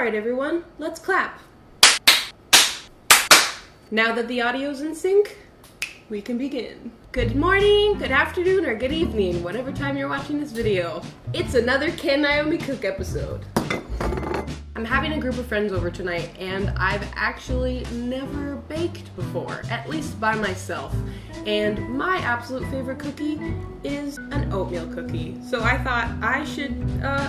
Alright everyone, let's clap. Now that the audio's in sync, we can begin. Good morning, good afternoon, or good evening, whatever time you're watching this video. It's another Can Naomi Cook episode. I'm having a group of friends over tonight, and I've actually never baked before, at least by myself. And my absolute favorite cookie is an oatmeal cookie. So I thought I should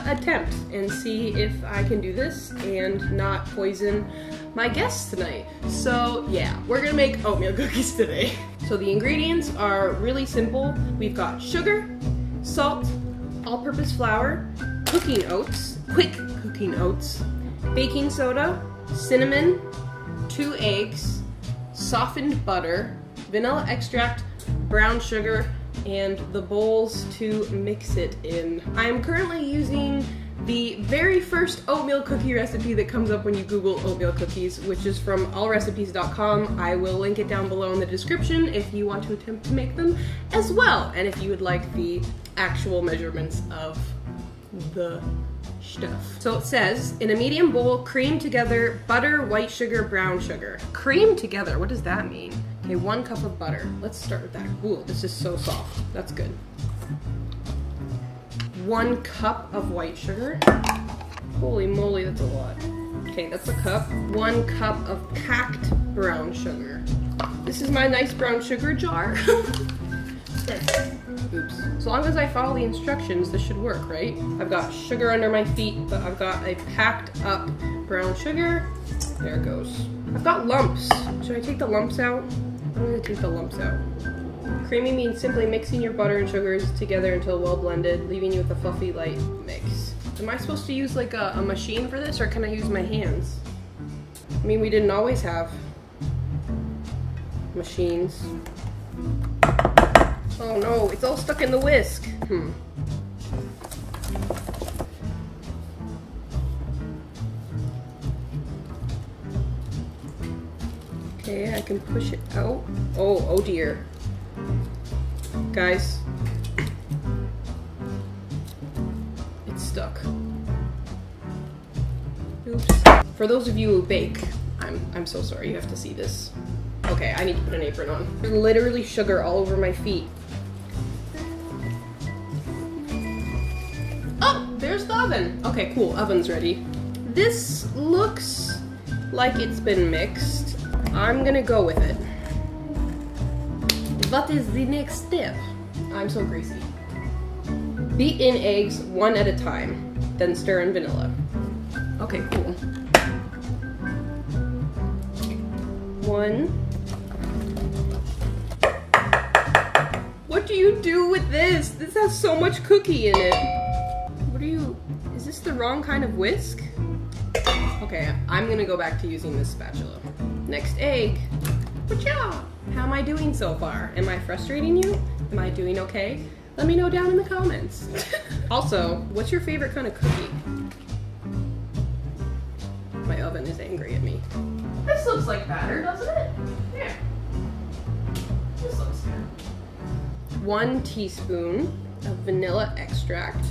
attempt and see if I can do this and not poison my guests tonight. So yeah, we're gonna make oatmeal cookies today. So the ingredients are really simple. We've got sugar, salt, all-purpose flour, cooking oats, quick cooking oats, baking soda, cinnamon, 2 eggs, softened butter, vanilla extract, brown sugar, and the bowls to mix it in. I'm currently using the very first oatmeal cookie recipe that comes up when you Google oatmeal cookies, which is from allrecipes.com. I will link it down below in the description if you want to attempt to make them as well, and if you would like the actual measurements of the stuff. So it says, in a medium bowl, cream together butter, white sugar, brown sugar. Cream together, what does that mean? Okay, 1 cup of butter. Let's start with that. Ooh, this is so soft. That's good. 1 cup of white sugar. Holy moly, that's a lot. Okay, that's a cup. 1 cup of packed brown sugar. This is my nice brown sugar jar. Oops. As long as I follow the instructions, this should work, right? I've got sugar under my feet, but I've got a packed up brown sugar. There it goes. I've got lumps. Should I take the lumps out? I'm gonna take the lumps out. Creamy means simply mixing your butter and sugars together until well blended, leaving you with a fluffy, light mix. Am I supposed to use like a machine for this, or can I use my hands? I mean, we didn't always have machines. Oh no, it's all stuck in the whisk. Okay, I can push it out. Oh dear. Guys. It's stuck. Oops. For those of you who bake, I'm so sorry you have to see this. Okay, I need to put an apron on. There's literally sugar all over my feet. Oh, there's the oven. Okay, cool, oven's ready. This looks like it's been mixed. I'm gonna go with it. What is the next step? I'm so greasy. Beat in eggs 1 at a time, then stir in vanilla. Okay, cool. 1. What do you do with this? This has so much cookie in it. Is this the wrong kind of whisk? Okay, I'm gonna go back to using this spatula. Next egg. Cha! How am I doing so far? Am I frustrating you? Am I doing okay? Let me know down in the comments. Also, what's your favorite kind of cookie? My oven is angry at me. This looks like batter, doesn't it? Yeah. This looks good. 1 teaspoon of vanilla extract.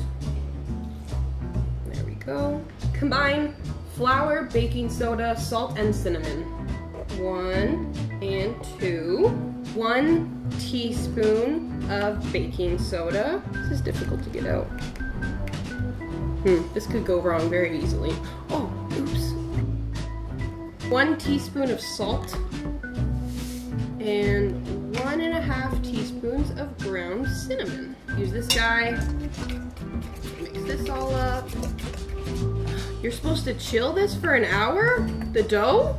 There we go. Combine flour, baking soda, salt, and cinnamon. 1 and 2. 1 teaspoon of baking soda. This is difficult to get out. This could go wrong very easily. Oh, oops. 1 teaspoon of salt and 1.5 teaspoons of ground cinnamon. Use this guy. Mix this all up. You're supposed to chill this for an hour? The dough?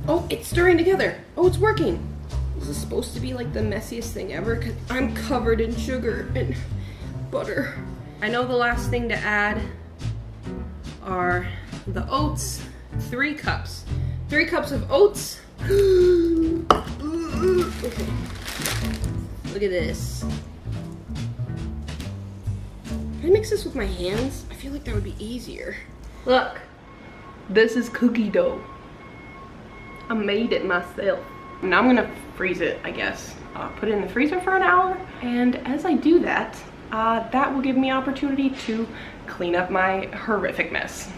Oh, it's stirring together. Oh, it's working. This is supposed to be like the messiest thing ever because I'm covered in sugar and butter. I know the last thing to add are the oats. 3 cups. 3 cups of oats. Okay. Look at this. Can I mix this with my hands? I feel like that would be easier. Look, this is cookie dough. I made it myself. Now I'm gonna freeze it, I guess. Put it in the freezer for an hour, and as I do that, that will give me opportunity to clean up my horrific mess.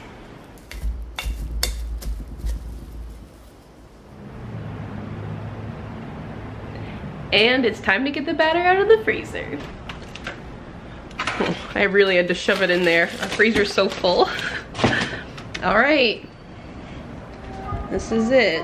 And it's time to get the batter out of the freezer. Oh, I really had to shove it in there. Our freezer's so full. All right, this is it.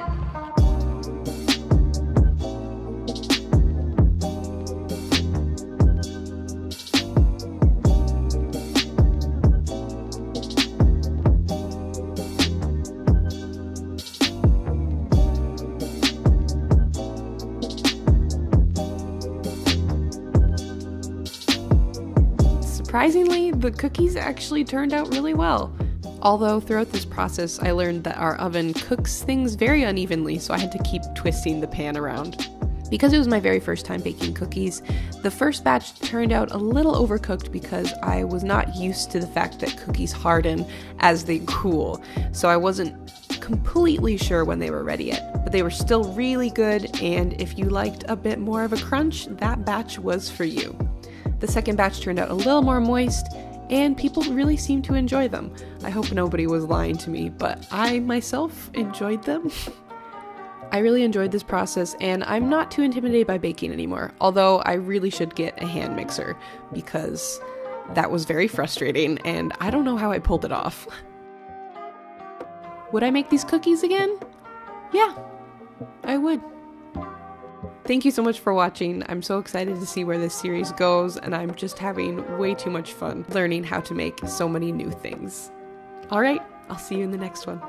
Surprisingly, the cookies actually turned out really well. Although throughout this process, I learned that our oven cooks things very unevenly, so I had to keep twisting the pan around. Because it was my very first time baking cookies, the first batch turned out a little overcooked because I was not used to the fact that cookies harden as they cool, so I wasn't completely sure when they were ready yet. But they were still really good, and if you liked a bit more of a crunch, that batch was for you. The second batch turned out a little more moist, and people really seemed to enjoy them. I hope nobody was lying to me, but I myself enjoyed them. I really enjoyed this process, and I'm not too intimidated by baking anymore, although I really should get a hand mixer, because that was very frustrating, and I don't know how I pulled it off. Would I make these cookies again? Yeah, I would. Thank you so much for watching. I'm so excited to see where this series goes, and I'm just having way too much fun learning how to make so many new things. All right, I'll see you in the next one.